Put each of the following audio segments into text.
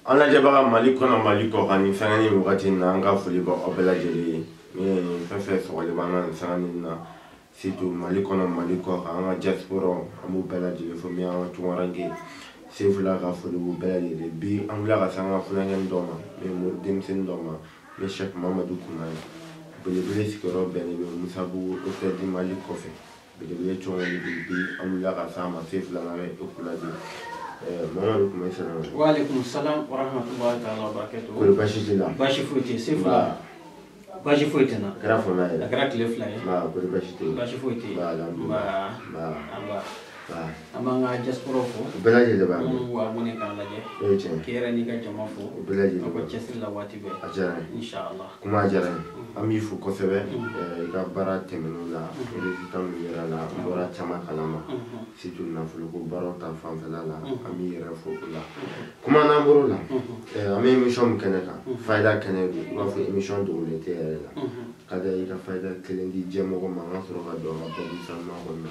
Ana jaba maliko na maliko hani sangani mugati na anga fuliba obela jeli ni fefe so wale bana sangani na situ maliko na maliko anga jasporo amu bela jeli fo mi anga tuwarange sefula ga fulibu bela jeli bi angula ga sanga fulanga ndoma me murdim sin ndoma me Sheikh Mamadou Koumay bele sikoro bele be musabu otedi maliko fe bele chongi bi angula ga sama sefula ga okula di Mamadou Koumay salam. Wa alaikum salam wa rahmatullahi ta'ala wa barakatuh. Ko bashi tila. Bashi fuite sefula. Bashi fuite na. Grafo na ila. Gra klef la. Ma ko bashi tila. Bashi fuite. Ba la. Ba. Amba. Ba. Amanga jasporo fo. Belaje de ba. Wa bone kan laje. Kera ni ka jama fo. Belaje. Ko chesir la wati be. Ajara. Inshallah. Kuma ajara. Ami fu ko sebe ga bara temenu la. Ele tam yera la. Bora chama kalama. Situ na fu ko baro ta fam fela la. Ami yera fo la. Kuma na boro la. Ami mission keneka. Faida kenedu. Wa fu mission do le te la. Kada ira faida kelendi jemo ko manga soro ga do ma ko bisa ma ko na.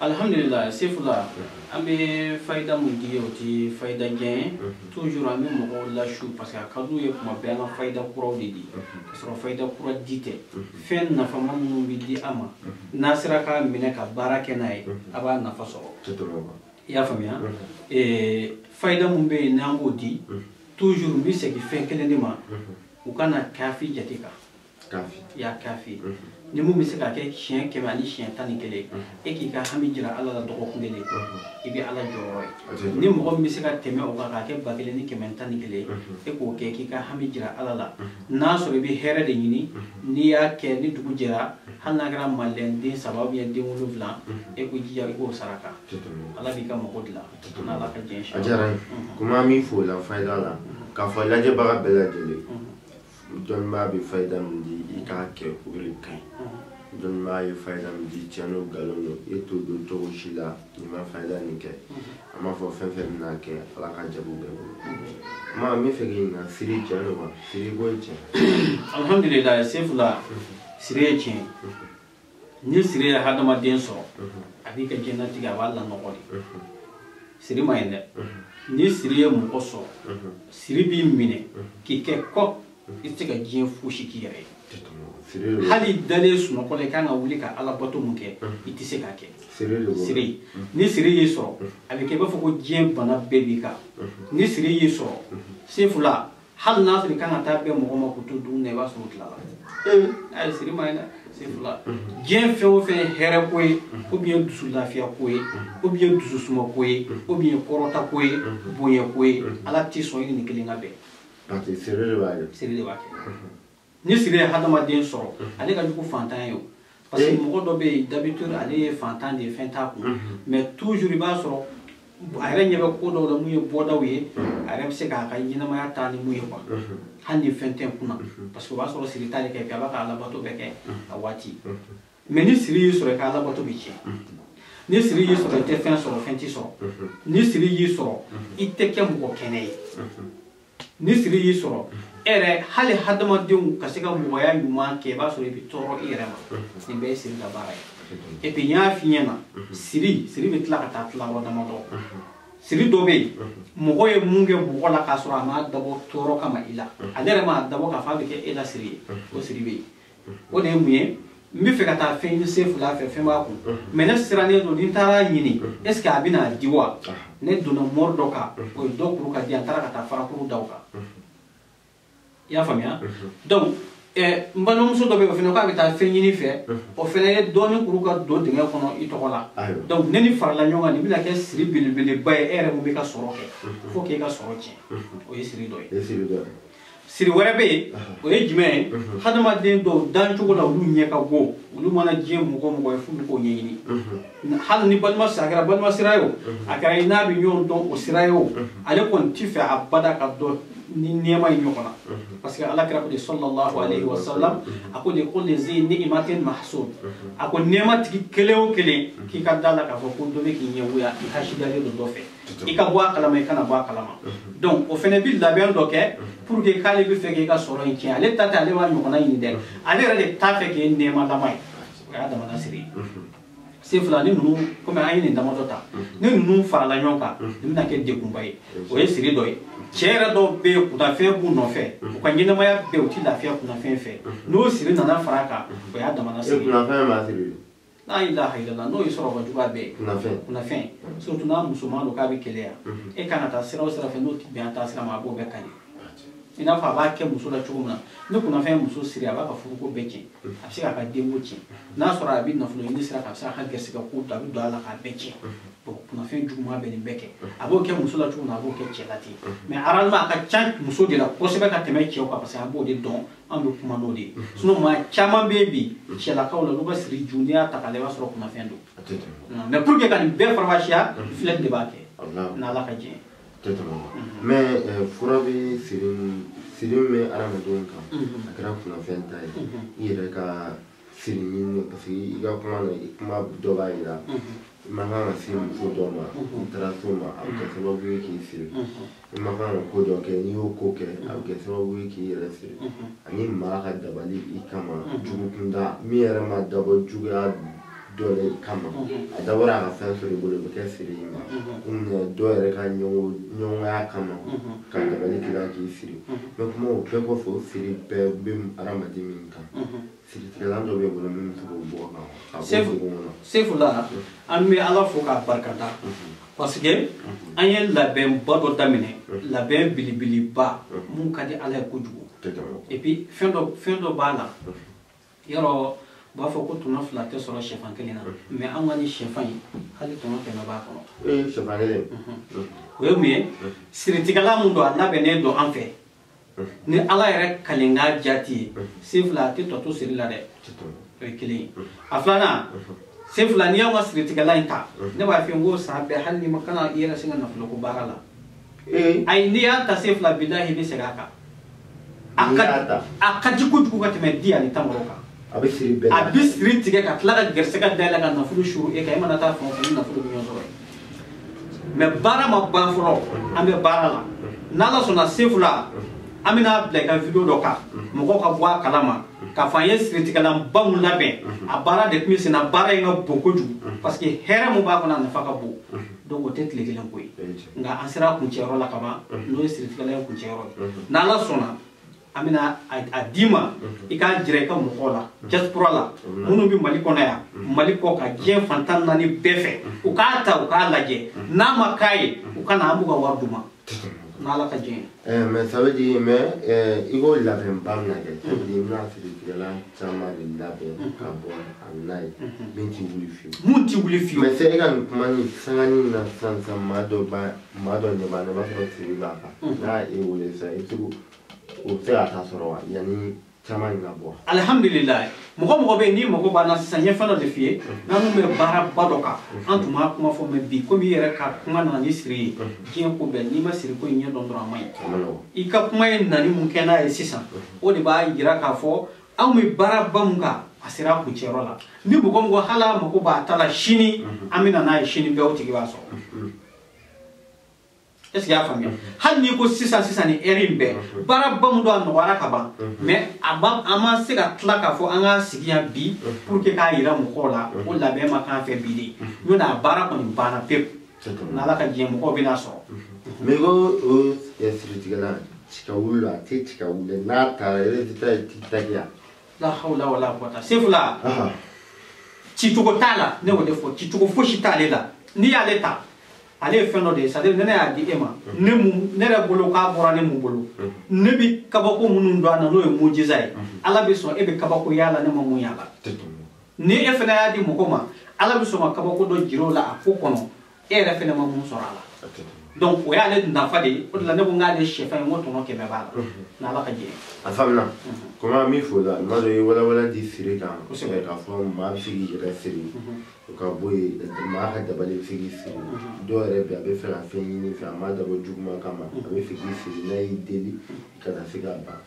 Alhamdulillah, sefula ambe faida mundi oti faida gain toujours ambe mo la chou parce que kadu ye kuma bela faida kura di parce que faida kura dite fen na fama mu bidi ama nasira ka mine ka barake nay aba na faso ya famia faida mumbe nango di toujours mi se ki fen kele ma ukana kafi jatika kafi ya kafi ni mu misika ke chien ke mani chien tani kele e ki ka hamijira ala la dogo kundele ibi ala joro ni mu misika teme o ka ke bagele ni ke mentani kele e ko ke ki ka hamijira ala la na so bi here de ni ni ya ke ni dugu jira hanna gra malen din sababu ya din wulu vlan e ko jiya ko saraka ala bi ka makodla na ala ka jensha ajara kuma mi fo la faida la ka fa la je baga bela jele don ma bi faida ndi ikake uri kai don ma yi faida ndi chano galono eto do to shila ni ma faida ni ke ama fo fefe na ke ala ka jabu be ma mi fegi na siri chano ba siri goiche alhamdulillah sefula siri che ni siri hadama den so abi ka jannati ga wala no godi siri mayne ni siri mu koso siri bi mine ki ke ko itega jien fushi ki yare hali dale suno ko le kana wuli ka ala bato munke itise ka ke siri ni siri yeso avec ba foko jien bana bebi ka ni siri yeso sefula hal nasri kana tabe mo ma kutu dum ne ba so tla ay siri mayna sefula jien fe o fe here ko ou bien dusu lafia ko ou bien dusu suma ko ou bien korota ko boye ko ala ti so ni kelinga be ati siri ba ni siri hadama den soro ale ka jugu fantan yo parce que mo do be d'habitude ale fantan de fenta ko mais toujours ba soro are nyebe ko do mu ye boda wi are se ka yina ma ta ni mu ye kwa handi fenten kuna parce que ba soro siri tale ke ba ka ala bato be ke awati mais ni siri soro ka ala bato bi che ni siri soro te fen soro fenti soro ni siri soro ite ke mo kene ni siri soro ere hali hadama den kasika moya nyuma ke ba so bi toro ire ma ni be siri da bara e pe nya finyana siri be tla ka ta tla wa da mo siri do be mo ye munge bo la ka so ma da bo toro kama ila adere ma da bo ka fa be ke ila siri o siri be o de muye mbi fe ka ta fe ni sefu la fe ma ko mena sira ne do din tara nyini est ce que abina diwa ne do no mordo ka o do kuru ka di antara ka ta fara kuru dawka ya famia donc mbano muso do be fene ko abita fe nyini fe o fene do ni kuru ka do dinga kono itokola donc neni farla nyonga ni bila ke siri bilibili bay ere mo be ka soro ke fo ke ka soro ci o yesiri do siri wara be o ye jime hadama den do dan chugo la lu nyeka go lu mana jiem mo ko fu ko nyini hal ni balma sagra balma sirayo akara ina bi nyon don o sirayo ale kon tifa abada ka do ni nema nyokona parce que Allah kira ko sallallahu alayhi wa sallam ako de kulli zi ni'matin mahsud ako nema tiki keleo kele ki kadala ka fo ko do be ki nyewuya hashida le do fe ika bwa kalama kana bwa kalama donc o fene bil la ben do ke pour que kale bi fe ke ka soro en ki ale tata ale wa nyokona ni der ale re ta fe ke nema la mai ya da mana siri se fila ni ninnu comme an ye nin damadɔ ta ni ninnu farala ɲɔgɔn kan nin bɛna kɛ degunba ye o ye siri dɔ ye cɛ yɛrɛ dɔw bɛ yen kunnafɛn b'u nɔfɛ u ka ɲɛnamaya bɛɛ u ti lafiya kunnafɛn fɛ n'o siri nana fara a kan o y'a damana siri ye. kunnafɛn ma siri. n'a ilaha illallah n'o ye sɔrɔ ka juguya bɛɛ kunnafɛn surtout n'a musoman don k'a bɛ keleya e kan ka taa sira o sira fɛ n'o ti bɛn a taa sira ma a b'o bɛɛ kali i n'a fɔ a b'a kɛ muso la cogo min na ni kunnafɛn ye muso siri a b'a ka furuko bɛɛ tiɲɛ a bɛ se k'a ka denko tiɲɛ n'a sɔrɔ a bɛ nafolo ɲini sira kan a bɛ se k'a ka gɛrɛsɛgɛ ko a bɛ don a la k'a bɛɛ tiɲɛ bon kunnafɛn juguman bɛ nin bɛɛ kɛ a b'o kɛ muso la cogo min na a b'o kɛ cɛ la ten mais aralement a ka ca muso de la kosɛbɛ ka tɛmɛ cɛw kan parce que an b'o de dɔn an bɛ kuma n'o de ye sinon maa caman bɛ yen bi cɛlakaw la olu ka siri ju n'i y'a ta k'a lajɛ i b'a sɔrɔ kunnafɛn don mais pour que ka nin bɛɛ farafasiya filɛli de b'a kɛ n'Ala ka diɲɛ ye. mais fura bɛ siri min bɛ adamadenw kan a kɛra kunnafɛn ta ye i yɛrɛ ka siri ɲini parce que i ka kuma na kuma dɔ b'a jira i ma kan ka se muso dɔ ma i taara so ma a bɛ kɛ sababu ye k'i siri i ma kan ka ko dɔ kɛ n'i y'o ko kɛ a bɛ kɛ sababu ye k'i yɛrɛ siri ani maa ka dabali i kama jugu kunda min yɛrɛ ma dabɔ juguya dɔ la i kama a dabɔra a ka fɛn sɔrɔ i bolo o bɛ kɛ siri i ma dɔw yɛrɛ ka ɲɔgɔnya kama ka dabali k'i la k'i siri mɛ kuma o bɛɛ kɔfɛ o siri bɛɛ bɛ adamaden min kan siritigɛlan dɔ bɛ yen bolo min bɛ se k'o bɔ kan a bɔ dugu kɔnɔ. Sefula an bɛ Ala fo k'a barikada parce que an ye labɛnba dɔ daminɛ labɛn belebeleba mun ka di Ala ye kojugu et puis fɛn dɔ b'a la yɔrɔ u b'a fɔ ko tɔnɔ 2 tɛ sɔrɔ sɛfan kelen na mais an ka ni sɛfan in hali tɔnɔ 100 b'a kɔnɔ. Sɛfan kelen. o ye mun ye siritigɛla mun don a labɛnnen don an fɛ ni Ala yɛrɛ kalenkan jati ye Sefula a tɛ tɔ to siri la dɛ o ye kelen ye a filanan Sefula n'i y'anw ka siritigɛla in ta ne b'a fɔ n ko san bɛɛ hali ni ma kana i yɛrɛ se ka nafolo ko baara la ayi n'i y'a ta Sefula bilahi i bɛ segin a kan a ka di kojugu ka tɛmɛ di ani tamaro kan. a bɛ siri tigɛ ka tila ka gɛrɛsɛgɛ dayɛlɛ ka nafolo suru e kan e mana taa fɛn o fɛn ni nafolo bɛ ɲɔgɔn sɔrɔ mais baara ma ban fɔlɔ an bɛ baara la n'Ala sɔnna Sefula an bɛna bila i ka video dɔ kan mɔgɔw ka bɔ a kalama k'a fɔ an ye siritigɛlanba mun labɛn a baara de tun bɛ sen na baara in ka bon kojugu parce que hɛrɛ mun b'a kɔnɔ a nafa ka bon donc o tɛ tile kelen ko ye nka an sera kuncɛyɔrɔ la kaban n'o ye siritigɛla ye kuncɛyɔrɔ ye n'Ala sɔnna an bɛna a d'i ma i k'a jira i ka mɔgɔw la diaspora la minnu bɛ Mali kɔnɔ yan Mali kɔ ka diɲɛ fantan 4 bɛɛ fɛ u k'a ta u k'a lajɛ n'a ma k'a ye u ka na an b'u ka wari d'u ma n'Ala ka diɲɛ ye. mais ça veut dire i ko labɛnba min na kɛ ça veut dire i bɛna siritigɛla caman de labɛn ka bɔ a bɛ n'a ye min tɛ wuli fiyewu. mun tɛ wuli fiyewu. mais se e ka nin kuma ni sangani na sisan maa dɔ ɲɛ b'a la i b'a sɔrɔ siri b'a kan n'a ye wele sisan i bɛ se o bɛ se ka taa sɔrɔ wa yanni caman in ka bɔ. alhamdulilayi mɔgɔ bɛ yen n'i mago b'a la sisan n ye fɛn dɔ de f'i ye n'an kun bɛ baaraba dɔ kan an tun b'a kuma fɔ mais bi komi i yɛrɛ ka kuma nana ni siri ye diɲɛ ko bɛɛ n'i ma siri ko in ɲɛ dɔn dɔrɔn a ma ɲi i ka kuma ye nani mun kɛ n'a ye sisan o de b'a jira k'a fɔ anw bɛ baaraba mun kan a sera a kuncɛyɔrɔ la ni mɔgɔ ko hali a mago b'a ta la sini an bɛ na n'a ye sini bɛɛ o tigi b'a sɔrɔ. est-ce que y'a faamuya hali n'i ko sisan ni heure in bɛɛ baaraba mun don a nɔgɔyara ka ban mais an ma se ka tila k'a fɔ an ka sigi yan bi pour que k'a jira mɔgɔw la o labɛn ma k'an fɛ bi de n'o tɛ a baara kɔni banna pewu n'Ala ka diɲɛ mɔgɔw bɛ n'a sɔrɔ. mais ko o siritigɛla tika wuli a tɛ tika wuli n'a taara résultat ye ti tagiya. la hawla wala quwwata Sefula cicogo t'a la ne y'o de fɔ cicogo fosi t'ale la n'i y'ale ta. ale ye fɛn dɔ de ye c'est à dire ne y'a di e ma ne yɛrɛ bolo k'a bɔra ne mun bolo ne bɛ kabako minnu don a na n'o ye mujiza ye Ala bɛ sɔn e bɛ kabako y'a la ne ma mun y'a la ni e fana y'a di mɔgɔ ma Ala bɛ sɔn ka kabako dɔ jira o la a ko kɔnɔ e yɛrɛ fana ma mun sɔrɔ a la donc o y'ale nafa de ye o de la ne ko n k'ale sɛfan ye n ko tɔnɔ 100 b'a la n'Ala ka diɲɛ. a faamuna komi an b'i fo la n b'a dɔn i ye walawala di siri kan k'a fɔ maa bɛ se k'i yɛrɛ siri o ka bɔ yen maa ka dabali bɛ se k'i siri dɔw yɛrɛ bɛ a bɛ fɛ ka fɛn ɲini fɛ a ma dabɔ juguman kama a bɛ fɛ k'i siri n'a y'i deli ka taa se k'a ban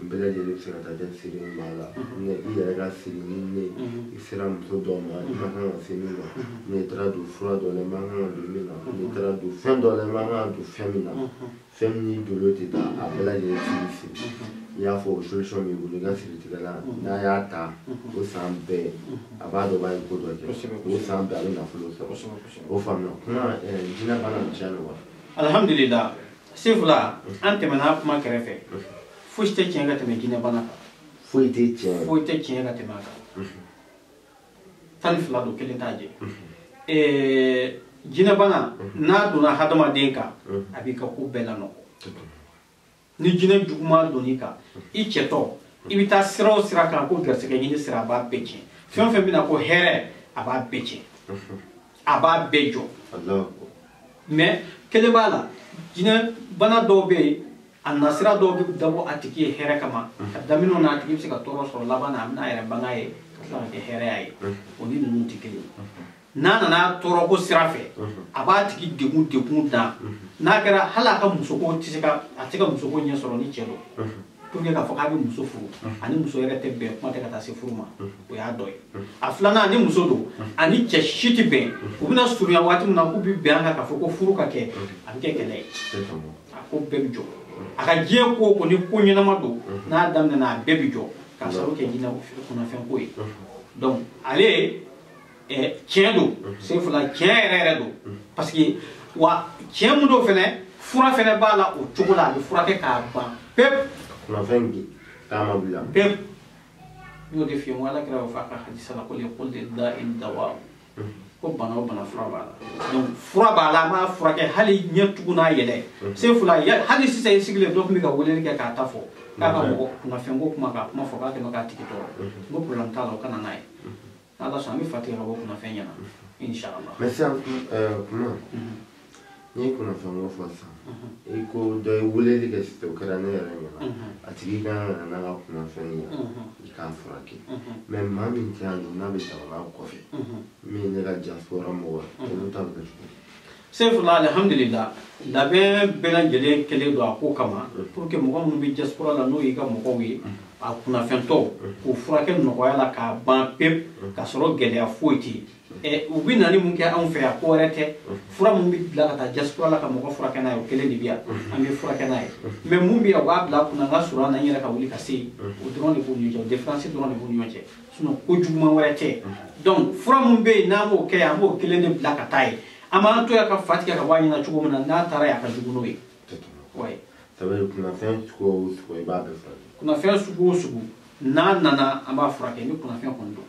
n bɛɛ lajɛlen bɛ se ka taa kɛ siri maa la i yɛrɛ ka siri ni ne i sera muso dɔw ma i ma kan ka se min ma n'i taara don fura dɔ la i ma kan ka don min na n'i taara don fɛn dɔ la i ma kan ka don fɛn min na fɛn min n'i dolo tɛ taa a bɛɛ lajɛlen bɛ se k'i siri i y'a fɔ o solution b'i bolo i ka siritigɛla n'a y'a ta o san bɛɛ a b'a dɔn b'a ye ko dɔ kɛ o san bɛɛ a bɛ nafolo sɔrɔ o faamuna kuma jinɛ bana tiɲɛ don wa alhamdulillah sefula an tɛmɛna kuma kɛrɛfɛ fosi tɛ tiɲɛ ka tɛmɛ jinɛ bana kan foyi tɛ tiɲɛ foyi tɛ tiɲɛ ka tɛmɛ a kan tan ni fila don kelen t'a jɛ jinɛ bana n'a donna hadamaden kan a b'i ka ko bɛɛ lanɔgɔ ni jinɛ juguman donn'i kan i cɛtɔ i bɛ taa sira o sira kan ko garisɛgɛ ɲini sira a b'a bɛɛ tiɲɛ fɛn o fɛn bɛna ko hɛrɛ a b'a bɛɛ tiɲɛ a b'a bɛɛ jɔ mais kelen b'a la jinɛ bana dɔw bɛ yen a nasira dɔw bɛ dabɔ a tigi ye hɛrɛ kama ka daminɛ o na a tigi bɛ se ka tɔɔrɔ sɔrɔ laban na a bɛna a yɛrɛ banga ye ka tila ka kɛ hɛrɛya ye o ni ninnu tɛ kelen n'a nana tɔɔrɔ ko sira fɛ a b'a tigi degun dan n'a kɛra hali a ka musoko tɛ se ka a tɛ ka musoko ɲɛ sɔrɔ ni cɛ don pour que k'a fɔ k'a bɛ muso furu ani muso yɛrɛ tɛ bɛn kuma tɛ ka taa se furu ma o y'a dɔ ye a filanan ni muso don ani cɛ si tɛ bɛn u bɛna surunya waati min na k'u bɛ bɛn a kan k'a fɔ ko furu ka kɛ a bɛ kɛ kɛlɛ ye a ko bɛɛ bɛ jɔ a ka diɲɛ ko o ko ni ko ɲɛnama don n'a daminɛna a bɛɛ bɛ jɔ k'a sababu kɛ jinɛ kunnafɛn ko ye donc ale tiɲɛ don sefula tiɲɛ yɛrɛ don parce que wa tiɲɛ mun don fɛnɛ fura fɛnɛ b'a la o cogo la a bɛ furakɛ k'a ban pepu kunnafɛn taama bila pepu n y'o de f'i ye n ko ala kira y'o fɔ a ka hadisa la ko le qul lillahi dawa ko bana o bana fura b'a la donc fura b'a la an b'a furakɛ hali ɲɛ tugun n'a yɛlɛ sefula hali sisan i sigilen dɔ tun bɛ ka weleli kɛ k'a ta fɔ k'a ka mɔgɔ kunnafɛn ko kuma k'a kuma fɔ k'a kɛmɛ k'a tigi tɔɔrɔ n ko problème t'a la o kana n'a ye ala sɔn an bɛ fa tigɛ ka bɔ kunnafɛn ɲɛna inshallah mais sisan kuma n'i ye kunnafɛn ko fɔ sisan i ko dɔ ye weleli kɛ sisan o kɛra ne yɛrɛ ɲɛna a tigi kan ka na n'a ka kunnafɛn ye i k'a furakɛ mais maa min tɛ yan nɔ n'a bɛ jamana kɔfɛ min ye ne ka diaspora mɔgɔ ye olu ta bɛ kɛ cogo sefula alhamdulillah labɛn bɛɛ lajɛlen kɛlen don a ko kama pour que mɔgɔ minnu bɛ diaspora la n'o y'i ka mɔgɔw ye a kunnafɛntɔw k'o furakɛ nɔgɔya la k'a ban pewu k'a sɔrɔ gɛlɛya foyi tɛ yen u bɛ nali mun kɛ anw fɛ yan ko wɛrɛ tɛ fura mun bɛ bila ka taa diaspora la ka mɔgɔ furakɛ n'a ye o kelen de bɛ yan an bɛ furakɛ n'a ye mais mun bɛ yan u b'a bila kunna n ka sɔrɔ an na n yɛrɛ ka wuli ka se yen o dɔrɔn de b'u ni ɲɔgɔn cɛ o différence dɔrɔn de b'u ni ɲɔgɔn cɛ sinon ko juguman wɛrɛ tɛ donc fura mun bɛ yen n'an b'o kɛ an b'o kelen de bila ka taa yen an b'an to yan ka fa tigɛ ka bɔ a ɲɛna cogo min na n'a taara yen a ka jugu n'o ye ouais ça veut dire kunnafɛn sugu o sugu i b'a bɛɛ furakɛ kunnafɛn sugu o sugu n'a nana an b'a furakɛ ni kunnafɛn kɔni don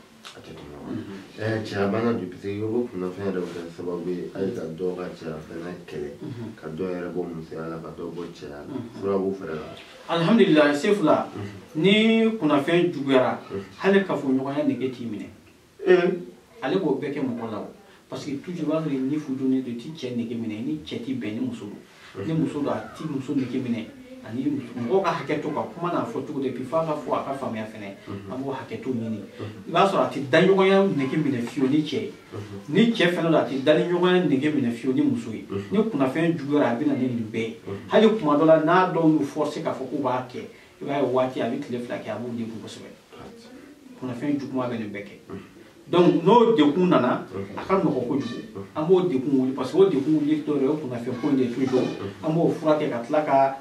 cɛya bana don parce que i ko kunnafɛn yɛrɛ bɛ kɛ sababu ye hali ka dɔw ka cɛya fana kɛlɛ ka dɔw yɛrɛ bɔ musoya la ka dɔw bɔ cɛya la fura b'o fɛnɛ la alhamdulillah sefula ni kunnafɛn juguyara hali kafoɲɔgɔnya nege t'i minɛ ale b'o bɛɛ kɛ mɔgɔ la o parce que toujours i b'a sɔrɔ ni fudonnen don i ti cɛ nege minɛ ni cɛ ti bɛn ni muso don ni muso don a ti muso nege minɛ ani mɔgɔw ka hakɛ to ka kuma n'a fɔ cogo de puis f'a ka fɔ a ka faamuya fɛnɛ an b'o hakɛ to ɲini i b'a sɔrɔ a ti da ɲɔgɔnya nege minɛ fiyewu ni cɛ ye ni cɛ fɛnɛ don a ti da ni ɲɔgɔnya nege minɛ fiyewu ni muso ye ni kunnafɛn juguyara a bɛ na ni nin bɛɛ ye hali kuma dɔ la n'a dɔw y'u forcer k'a fɔ k'u b'a kɛ i b'a ye waati a bɛ tile fila kɛ a b'u degun kosɛbɛ kunnafɛn juguman bɛ nin bɛɛ kɛ donc n'o dekun nana a ka nɔgɔ kojugu an b'o dekun wuli parce que o dekun wuli dɔ yɛrɛ o kunnafɛn ko in de toujours an b'o furakɛ ka tila ka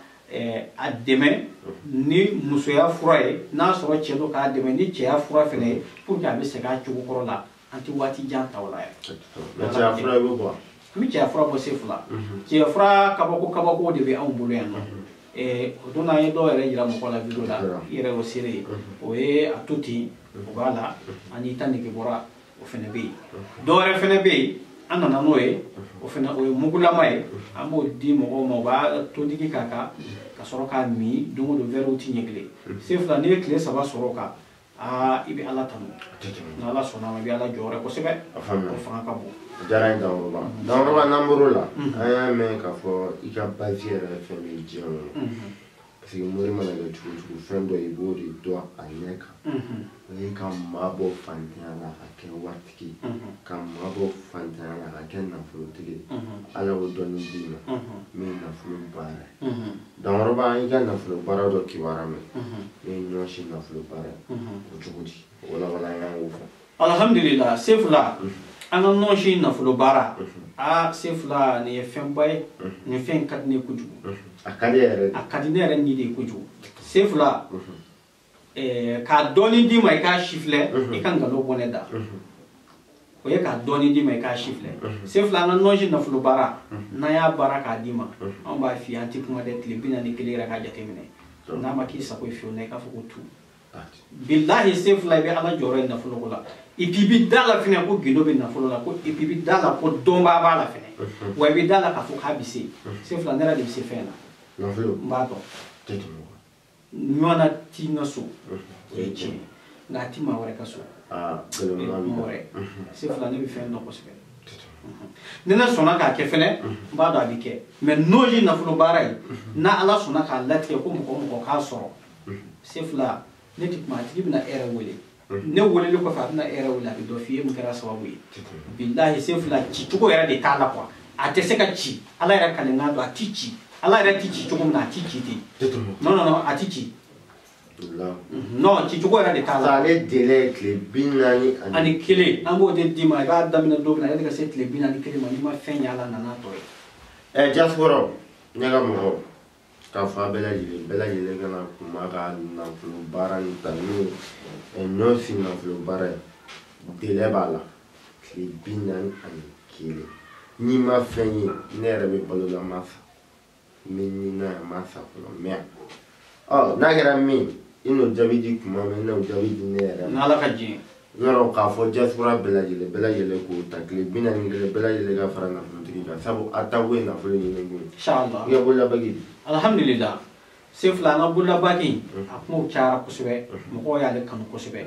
a dɛmɛ ni musoya fura ye n'a sɔrɔ cɛ don k'a dɛmɛ ni cɛya fura fɛnɛ ye pour que a bɛ segin a cogo kɔrɔ la an tɛ waati jan ta o la yɛrɛ cɛya fura bɛ bɔ an bɛ cɛya fura bɔ se fila cɛya fura kabako de bɛ anw bolo yan nɔ o don n'an ye dɔw yɛrɛ yira mɔgɔ la video la i yɛrɛ y'o seere ye o ye a to ten o b'a la ani ta nege bɔra o fɛnɛ bɛ yen dɔw yɛrɛ fɛnɛ bɛ yen an nana n'o ye o fɛnɛ o ye mugulama ye an b'o di mɔgɔw ma u b'a todigi k'a kan ka sɔrɔ k'a min don o don verrew ti ɲɛ kelen se fila n'i ye tile 3 sɔrɔ o kan i bɛ ala tanu n'ala sɔnna ma i bɛ ala jɔ yɔrɔ kosɛbɛ o fanga ka bon diyara n ye Dangoba n'an bɔr'o la an y'a mɛn k'a fɔ i ka base yɛrɛ fɛn bɛ diɲɛ kɔnɔ parce que mori mana kɛ cogo o cogo fɛn dɔ i b'o de dɔn a ɲɛ kan o ye ka maa bɔ fantanya la ka kɛ waritigi ka maa bɔ fantanya la ka kɛ nafolotigi ala y'o dɔnni d'i ma min ye nafolo baara ye Dangoba i ka nafolo baara dɔ kibaruya mɛn min ye ɲɔsi nafolo baara ye o cogo di walawala an y'o fɔ alhamdulillah se fila an ka ɲɔsi nafolo baara se fila nin ye fɛnba ye nin fɛn ka di ne kojugu a ka di yɛrɛ a ka di ne yɛrɛ ni de ye kojugu sefula ka doni di mai ka shifle ikan galo bone da o ye ka doni di mai ka shifle sefula na noji na fulu bara na ya bara ka di ma on ba fi anti kuma de tilibina ni kilira ka jate mine na ma ki sa ko fi ne ka fuku tu billahi sefula be ala joro na fulu la ipibi dala fina ko gido be na fulu la ko ipibi dala ko domba ba la fina wa bi dala ka fuka bisi sefula nera de se fena na fulu mbato tetu nyona tinga so echi ngati ma wore kaso kelo ma bi sefula ne bi fen no ko sebe nena sona ka ke fene mbado abike me noji na fulu barai na ala sona ka lati ko mo ka soro sefula ne tikma tibna era wole ne wole ko fa na era wala do fiye mu kara sawabu billahi sefula ci tuko era de tala kwa ate seka ci ala era kalenga do atici ala era tici tuko na tici ti no atici no ci tuko era de tala sale dele kle binani ani kile ambo de dima ga damina do na daga set le binani kile mani ma fenya ala na to diaspora nyaga mo ka fa bela yele gana kuma ga na fulu baran tanu no si na fulu bara dele bala kle binani ani kile ni ma fenyi nere be balo la masa ni na masa fulu me na gara mi ino jabidi kuma me na jabidi nere na la kaji yoro ka fo diaspora bela yele ko takle binani bela yele ga faranga fulu tiga sabu atawe na fulu ni ngi inshallah ya bolla bagi alhamdulillah sefula na bulla baki akmo chara kusube mo ya le kan kusube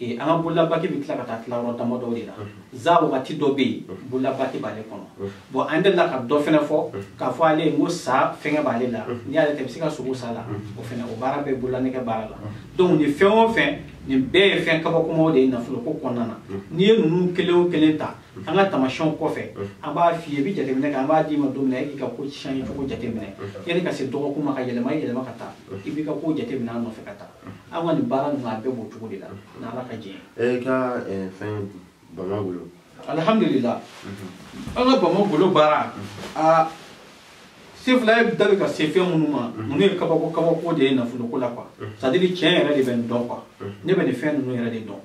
anga bulla baki bitla kata tla ro damo do dira za wakati do be bulla baki bale kono bo ande la ka do fena fo ka fo ale ngo sa fenga bale la ni ale te bisika sugu sala o fena o bara be bulla ne ka bara la donc ni fe o fe ni be fe ka ba ko mo de na fulo ko konana ni nunu kele ta anga tamashon ko fe aba fi bi jate mine ka aba di ma do ne ka ko shan ko jate mine yani ka se do ko ma ka yele mai kata ibi ka ko jate mine no fe kata awa ni bara na be bo tugo de la na la ka je ka fin bamagulo alhamdulillah anga bamagulo bara sefla dal ka sefe munuma munu ka ba ko de na fulo ko la kwa ça dit tien era de ben don quoi ne ben fin no era de don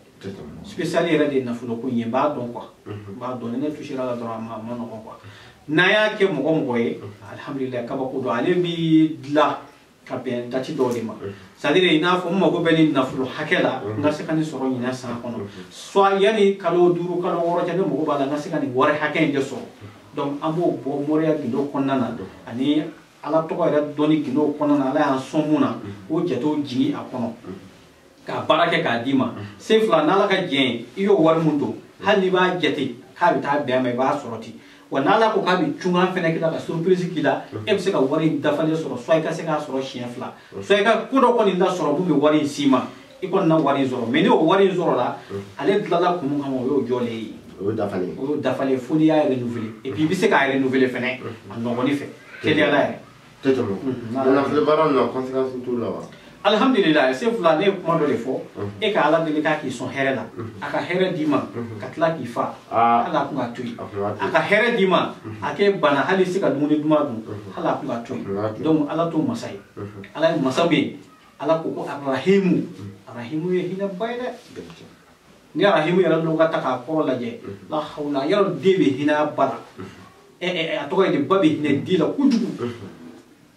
spécial era de na fulo ko yin ba don quoi ba don ne toucher la dora ma no quoi na ya ke mo ye alhamdulillah ka ba ko do ale bi la ka ben dati do de ma ça dit ina fo mo ko ben na fulo hakela na se kan so ro ina sa kono so yani kalo duru kalo woro ta mo ko bala na se kan wore haken de so donc amo bo moria gido konnana ani ala to ko doni gido konnana ala an somuna o jeto jini akono ka barake ka dima sefla nala ka jen iyo war mundo hali ba jete ka bi ta be mai ba soroti wanala ko ka bi chunga fene kila ka surprise kila e se ka wari dafale soro so ka se ka soro chien fla so ka kudo ko ni da soro bu bi wari sima ikon na wari zoro meni o wari zoro la ale dlala ko mun hamo yo jole o dafale foni ya renouveler et puis bi se ka renouveler fene an no boni fe kele ala tetamo na fle baron na conséquence tout là alhamdulillah se fula ne kuma do le fo e ka ala de ka ki son herela aka here dima katla ki fa ala ku atui aka here dima ake bana hali sika dumuni duma dum ala ku atui donc ala to masai ala masabe ala ko rahimu ye hina bayda ni rahimu ya lo gata ka ko la je la hawla ya debe hina bala atoy de babi hina dila kujugu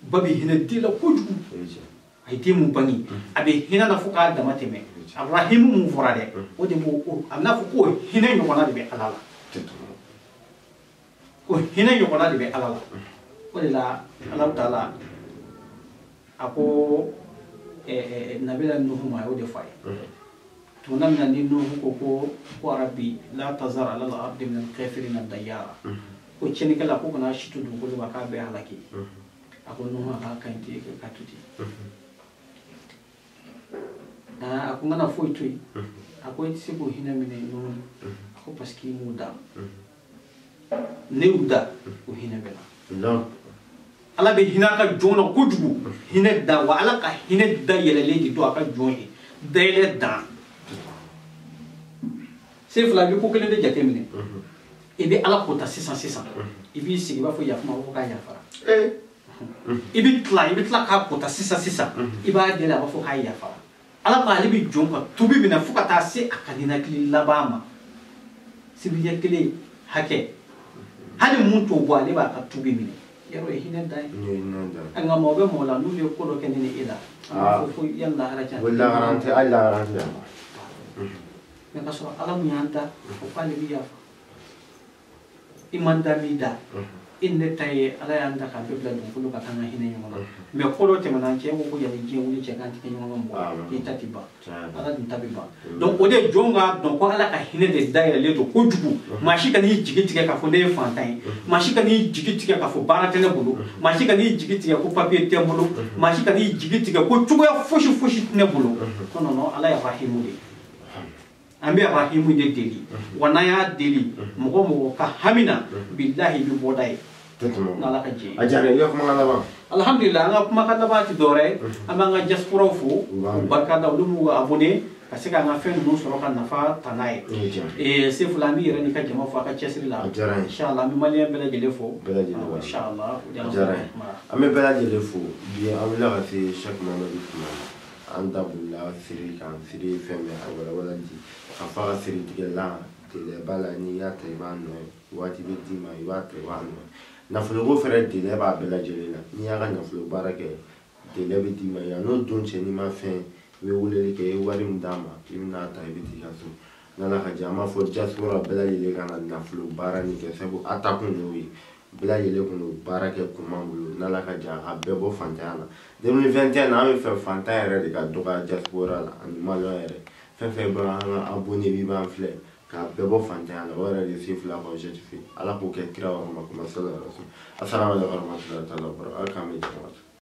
babi hina dila kujugu ay temu bangi abe hina na fuka da mateme rahimu mu forade o de mo amna fuko hina yo kona de alala ko hina yo kona de alala o de la Allah taala ako nabila nuhu ma o de fay tunamna ni nuhu ko rabbi la tazar ala al-ardi min al-kafirin ad-dayyara ko cheni kala ko kana shitu dum ko ba ka be halaki ako nuhu ka kanti ka tuti ako ngana foi tui ako iti ko hina mine nuhu ako paski muda neuda ko hina bela non ala be hina ka jona kujugu hina da wa ala ka hina da yelele di do aka joni dele da c'est fla bi ko kele de jatemine e be ala ko ta 600 e bi sigi ba fo ya fuma ko ka ya fara i bɛ tila k'a kota sisan i b'a deli a b'a fɔ k'a yafara ala ko ale bɛ jɔn ka tubi minɛ fo ka taa se a ka ninakili laban ma sibiriya kelen hakɛ hali mun t'o bɔ ale b'a ka tubi minɛ yɔrɔ ye hinɛ da ye nka mɔgɔ bɛ mɔgɔ la n'u ye ko dɔ kɛ ne ni e la fo yan lahara jan mɛ ka sɔrɔ ala mun y'an da o k'ale bɛ yafa i man da min da i ne ta ye ala y'an da k'a bɛɛ bila dugukolo ka kan ka hinɛ ɲɔgɔn na mɛ ko dɔ tɛmɛna cɛ ko yanni diɲɛ wuli cɛ k'an tigɛ ɲɔgɔn ka mɔgɔ i ta ti ban ala dun ta bɛ ban donc o de jɔn k'a dɔn ko ala ka hinɛ de dayɛlɛlen don kojugu maa si ka n'i jigi tigɛ k'a fɔ ne ye fantan ye maa si ka n'i jigi tigɛ k'a fɔ baara tɛ ne bolo maa si ka n'i jigi tigɛ ko papiye tɛ n bolo maa si ka n'i jigi tigɛ ko cogoya fosi tɛ ne bolo non non non ala y'a rahimu de an bɛ rahimu de deli wa n'an y'a deli mɔgɔ mɔgɔ ka hamina bilahi i bɛ bɔda ye n'ala ka jɛ a diyara i ka kumakan laban alhamdulillah an ka kumakan laban tɛ dɔwɛrɛ ye an b'an ka diasporaw fo k'u barika da olu m'u abonné ka se k'an ka fɛn ninnu sɔrɔ ka nafa ta n'a ye Sefu la an b'i yɛrɛ n'i ka jama fo a ka cɛsiri la inshallah an bɛ maliyɛn bɛɛ lajɛlen fo inshallah an bɛ bɛɛ lajɛlen fo bi an wulila ka se Sɛki Mamadu Tumani an da bolila siri kan siri fɛn bɛɛ a walawala di ka fɔ a ka siri tigɛ la gɛlɛya b'a la n'i y'a ta i b'a nɔ ye waati bɛ d'i ma i b'a ta i b'a nɔ ye nafoloko fɛnɛ délai b'a bɛɛ lajɛlen na n'i y'a ka nafolo baara kɛ délai bɛ d'i ma yan n'o don cɛ n'i ma fɛn i bɛ weleli kɛ i ye wari min d'a ma i bɛn'a ta i bɛ t'i ka so n'ala ka jɛ an b'a fɔ diaspora bɛɛ lajɛlen ka na nafolo baara nin kɛ sabu a ta kun y'o ye bɛɛ lajɛlen kun y'o baara kɛ kun b'an bolo n'ala ka jɛ a ka bɛɛ bɔ fantanya la 2021 na an bɛ fɛ fantan yɛrɛ de ka dɔgɔya diaspora la ani maliyɛn yɛrɛ fɛn fɛn bɛ an ka abonné bi b'an filɛ k'a bɛɛ bɔ fantanya la o yɛrɛ de Sefu la k'aw certifié ala k'o kɛ kira yɔrɔ ma kuma sallallahu alaihi wa sallam assalamu alaikum warahmatullahi taala wabarakatuh ala k'an bɛ jama